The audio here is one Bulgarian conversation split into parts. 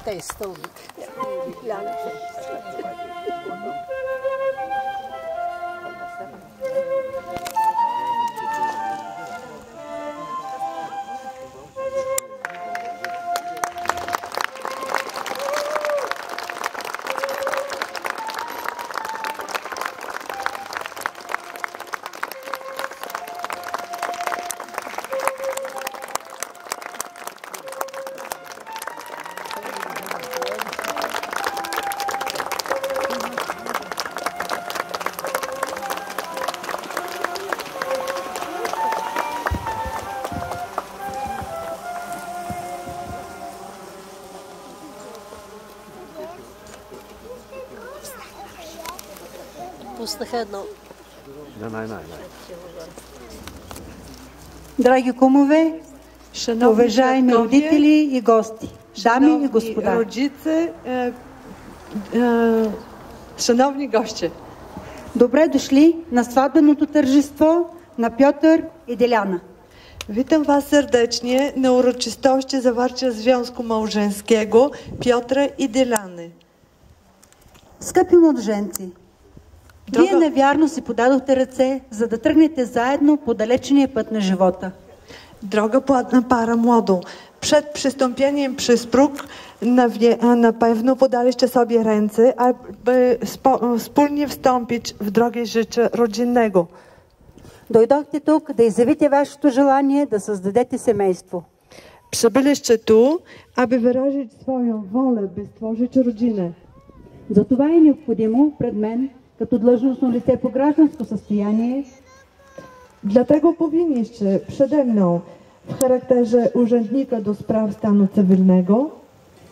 Tej stołnik. Пуснаха едно. Драги кумове, уважаеми родители и гости, дами и господа. Rodzice, шановни гости. Добре дошли на сватбеното тържество на Пьотър и Деляна. Witam Was serdecznie na uroczystości zawarcia związku małżeńskiego Piotra i Деляни. Скъпи младоженци, вие навярно си подадохте ръце, за да тръгнете заедно по далечния път на живота. Droga płatna para młodą, przed przystąpieniem przez próg na pewno podaliście sobie ręce, aby wspólnie wstąpić w drogę życia rodzinnego. Дойдохте тук да изявите вашето желание да създадете семейство. Przybyliście tu, aby wyrazić swoją wolę, by stworzyć rodzinę. Затова е необходимо пред мен, като длъжностно лице по гражданско състояние, Dlatego powinniście przede mną w charakterze urzędnika do spraw stanu cywilnego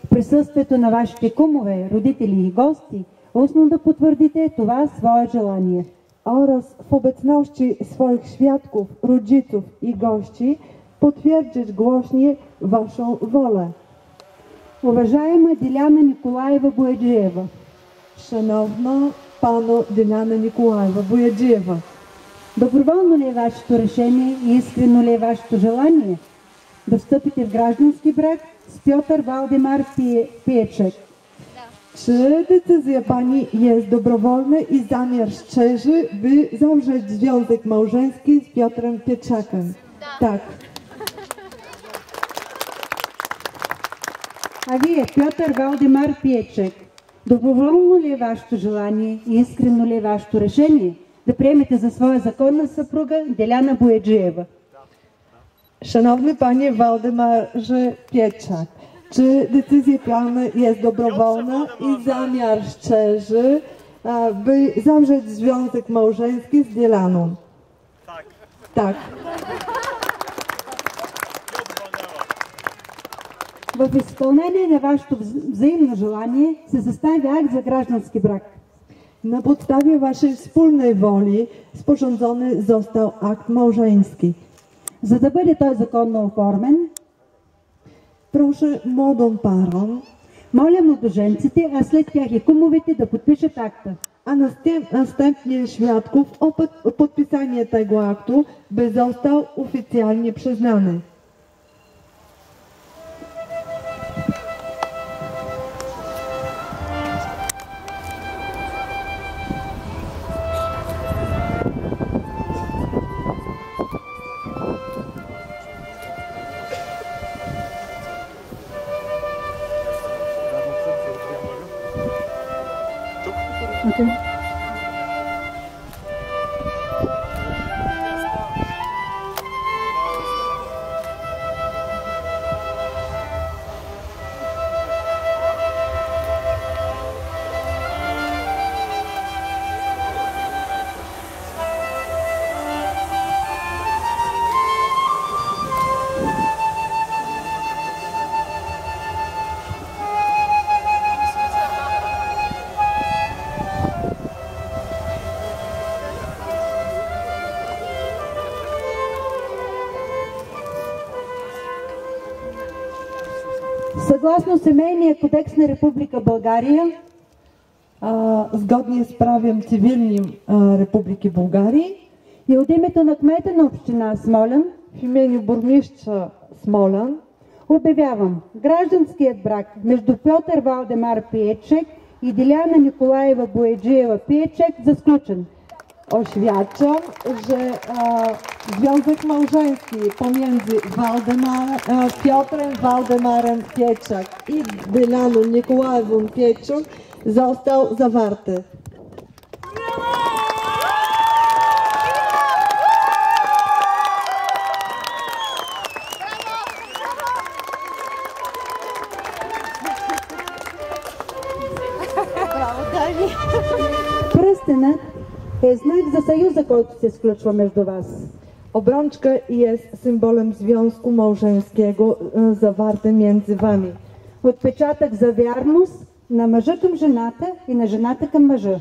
в присъствието на вашите кумове, родители и гости, устно да потвърдите това свое желание. oraz w obecności swoich świadków, rodziców i gości potwierdzić głośnie waszą wolę. Уважаема Деляна Николаева Бояджиева, Szanowna Panu Деляна Николаева Бояджиева, доброволно ли е вашето решение и искрено ли е вашето желание да встъпите в граждански брак с Пьотър Валдемар Пиечек? Czy decyzja Pani jest dobrowolna i zamiar szczerzy, by zawrzeć związek małżeński z Piotrem Pieczakiem? Tak. А вие, Пьотър Валдемар Пиечек, доброволно ли е вашето желание и искрено ли е вашето решение да приемете за своя законна съпруга Деляна Бояджиева? Szanowny Panie Waldemarze Pieczak, czy decyzja Pana jest dobrowolna i zamiar szczerzy, by zawrzeć związek małżeński z Delaną? Tak. Tak. В изпълнение на вашето взаимно желание се състави акт за граждански брак. Na podstawie Waszej wspólnej woli sporządzony został akt małżeński. За да бъде той законно оформен, Proszę młodą parą, моля младоженците, а след тях и кумовете да подпишат акта. a następnie świadków o podpisanie tego aktu, by został oficjalnie przyznany. Okay. Съгласно Семейния кодекс на Република България, zgodnie z prawem cywilnym Republiki Bułgarii и от името на кмета на община Смолян, w imieniu burmistrza Smolan Обявявам гражданският брак между Пьотър Валдемар Пиечек i Diляна Николаева Бояджиева-Пиечек za sklučen. Oświadczam, że związek małżeński pomiędzy Piotrem Waldemarem Pietrzak i Dylaną Nikołajewą Pietrzak został zawarty. Пръстенът е знак за съюза, който се сключва между вас. Obrączka jest symbolem związku małżeńskiego zawartym między wami. Отпечатък за wярност на мъжа към жената и на жената към мъжа.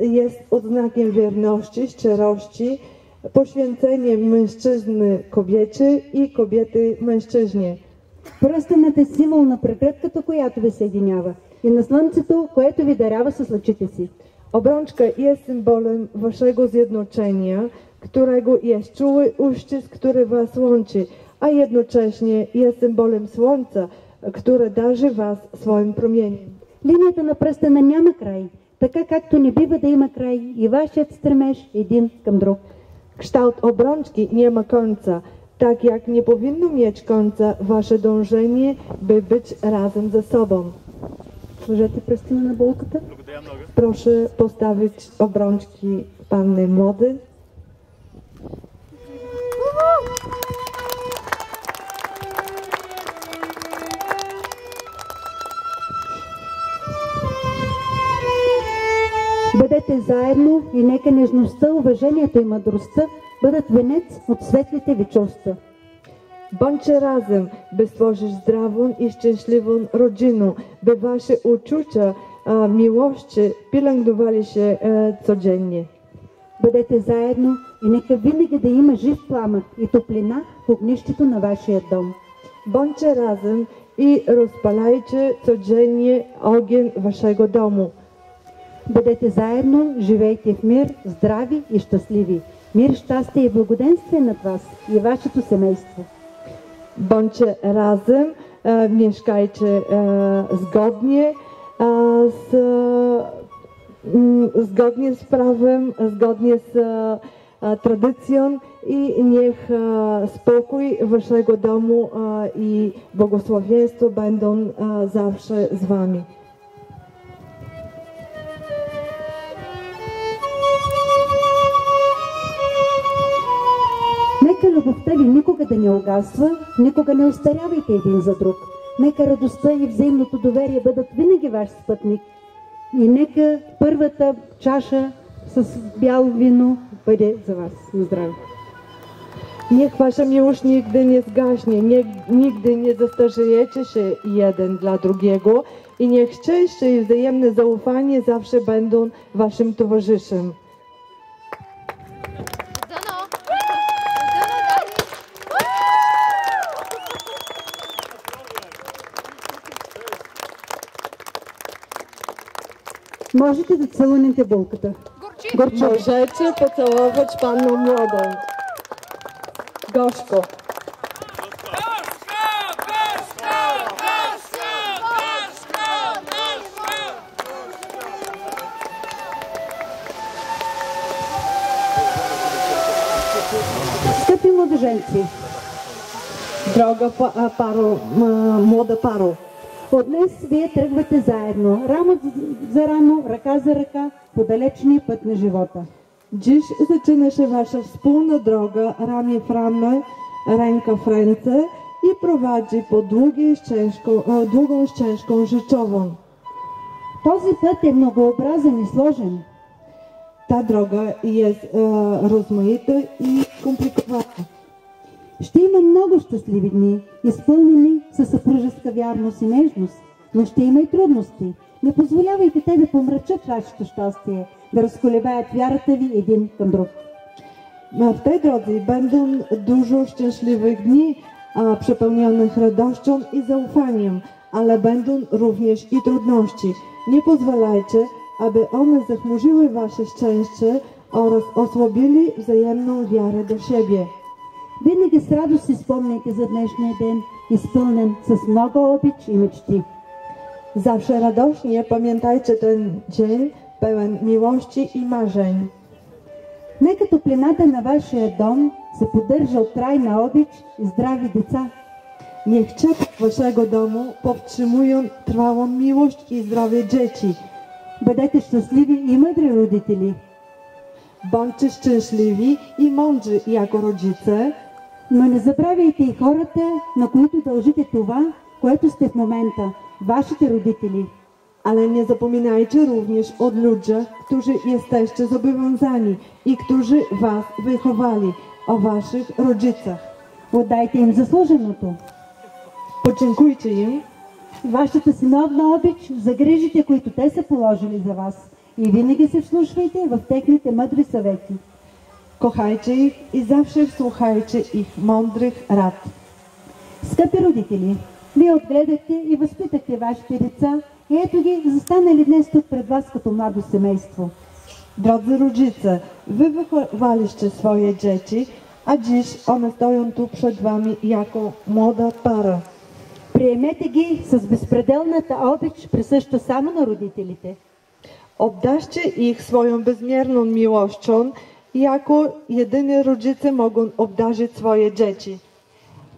Jest odznakiem wierności, szczerości, poświęceniem mężczyzny kobiecie i kobiety mężczyźnie. Пръстенът е символ на прегръдката, която ви съединява, и на слънцето, което ви дарява с лъчите си. Obrączka jest symbolem waszego zjednoczenia, którego jest czuły uścisk, który was łączy, a jednocześnie jest symbolem słońca, które darzy was swoim promieniem. Линията на пръстена няма край, така както не бива да има край и вашият стремеж един към друг. Kształt obrączki nie ma końca, tak jak nie powinno mieć końca wasze dążenie, by być razem ze sobą. Сложете пръстена на булката. Proszę postawić obrączki panny młody. Бъдете заедно и нека нежността, уважението и мъдростта бъдат венец от светлите ви чувства. Bądźcie razem, by stworzyć zdrową i szczęśliwą rodzinę, by wasze uczucia miłości pielęgnowali się codziennie. Бъдете заедно и нека винаги да има жив пламък и топлина в огнището на вашия дом. Bądźcie razem i rozpalajcie codziennie ogień waszego domu. Бъдете заедно, живейте в мир, здрави и щастливи. Мир, щастие и благоденствие над вас и вашето семейство. Bądźcie razem, mieszkajcie zgodnie z prawem, zgodnie z tradycją i niech spokój waszego domu i błogosławieństwo będą zawsze z wami. Нека любовта ви никога да не угасва, никога не остарявайте един за друг. Нека радостта и взаимното доверие бъдат винаги ваш спътник. И нека първата чаша с бяло вино бъде за вас. На здраве! Niech wasza miłość nigdy nie zgaśnie, nigdy nie zestarzejecie się jeden dla drugiego i niech szczęście i wzajemne zaufanie zawsze będą waszym towarzyszem. Можете да целунете булката. Możecie pocałować panną młodą. Gorzko. Скъпи младоженци, Droga młoda paro. от днес вие тръгвате заедно, рамо за рамо, ръка за ръка, по далечния път на живота. Dziś zaczyna się wasza wspólna droga, ramię w ramię, ręka w ręce i prowadzi po długą ścieżką życiową. Този път е многообразен и сложен. Ta droga jest rozmaita i skomplikowana. Ще има много щастливи дни, изпълнени със съпружеска вярност и нежност, но ще има и трудности. Не позволявайте те да помрачат вашето щастие, да разколебаят вярата ви един към друг. W tej drodze będą dużo szczęśliwych dni, przepełnionych radością i zaufaniem, ale będą również i trudności. Nie pozwalajcie, aby one zachmurzyły wasze szczęście oraz osłabili wzajemną wiarę do siebie. Винаги с радост си спомняйте за днешния ден изпълнен с много обич и мечти. Zawsze radośnie pamiętajcie ten dzień pełen miłości i marzeń. Нека топлината на вашия дом се поддържа от трайна обич и здрави деца. Niech ciepło waszego domu powstrzymują trwałą miłość i zdrowie dzieci. Бъдете щастливи и мъдри родители. Bądźcie szczęśliwi i mądrzy jako rodzice, Но не забравяйте и хората, на които дължите това, което сте в момента, вашите родители. ale nie zapominajcie również o ludziach, którzy jesteście zobowiązani i którzy was wychowali, o waszych rodzicach. Отдайте им заслуженото. Podziękujcie im Вашата синовна обич за грижите, които те са положили за вас. И винаги се вслушвайте в техните мъдри съвети. kochajcie ich i zawsze słuchajcie ich mądrych rad. Скъпи родители, вие отгледахте и възпитахте вашите деца и ето ги застанали днес тук пред вас като младо семейство. Drodzy rodzice, wy wychowaliście swoje dzieci, a dziś one stoją tu przed wami jako młoda para. Приемете ги с безпределната обич, присъща само на родителите. Obdarzcie ich swoją bezmierną miłością, jako jedyni rodzice mogą obdarzyć swoje dzieci.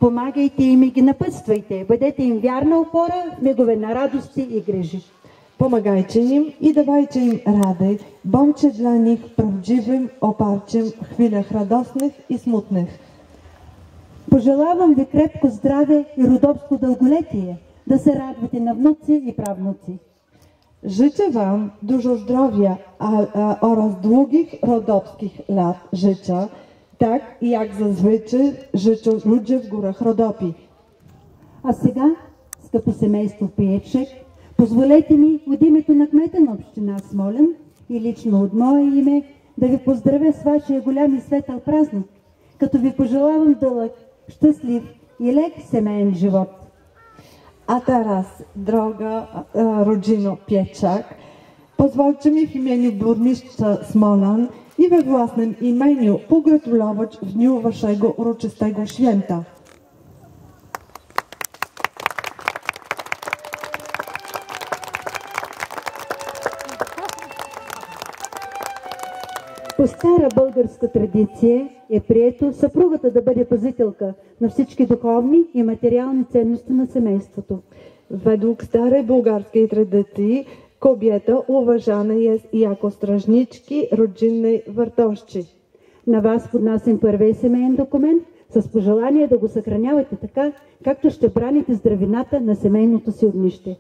Помагайте им и ги напътствайте. Бъдете им вярна опора в мигове на радости и грижи. Pomagajcie im i dawajcie im rady. Bądźcie dla nich prawdziwym oparciem w chwilach radosnych i smutnych. Пожелавам ви крепко здраве и родопско дълголетие, да се радвате на внуци и правнуци. Życzę wam dużo zdrowia oraz długich rodopskich lat życia, tak jak zazwyczaj życzą ludzie w górach Rodopi. А сега, скъпо семейство Пиечек, позволете ми от името на кмета на община Смолян и лично от мое име да ви поздравя с вашия голям и светъл празник, като ви пожелавам дълъг, щастлив и лек семейен живот. A teraz, droga rodzino Pieczak, pozwólcie mi w imieniu burmistrza Smolan i we własnym imieniu pogratulować w dniu waszego uroczystego święta. По стара българска традиция е прието съпругата да бъде пазителка на всички духовни и материални ценности на семейството. Według starej bułgarskiej tradycji kobieta uważana jest jako strażniczki rodzinnej wartości. На вас поднасям първия семейен документ с пожелание да го съхранявате така, както ще браните здравината на семейното си огнище.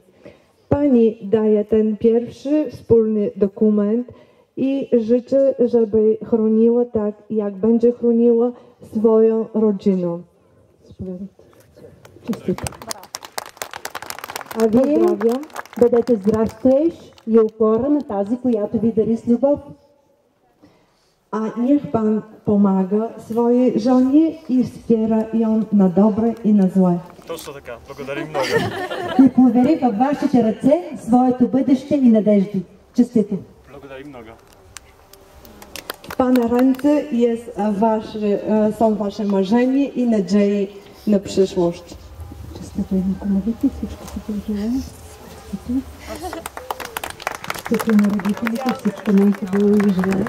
Pani daje ten pierwszy wspólny dokument i życzę, żeby chroniła tak, jak będzie chroniła swoją rodzinę. Честито! А вие Поздравям! бъдете здрав стоеж и опора на тази, която ви дари с любов. A niech Pan pomaga swojej żonie i wspiera ją na dobre i na złe. Точно така. Благодарим много. И повери във вашите ръце своето бъдеще и надежди. Честито! Благодарим много. W Pana ręce są Wasze marzenia i nadzieje na przyszłość. Честито и помолите, всичко се пожелая. Честито! Честито на родителите, всичко най-хубаво ви желая.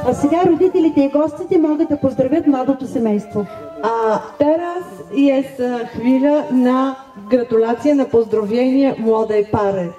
А сега родителите и гостите могат да поздравят младото семейство. A teraz jest chwila na gratulacje, na pozdrowienie młodej pary.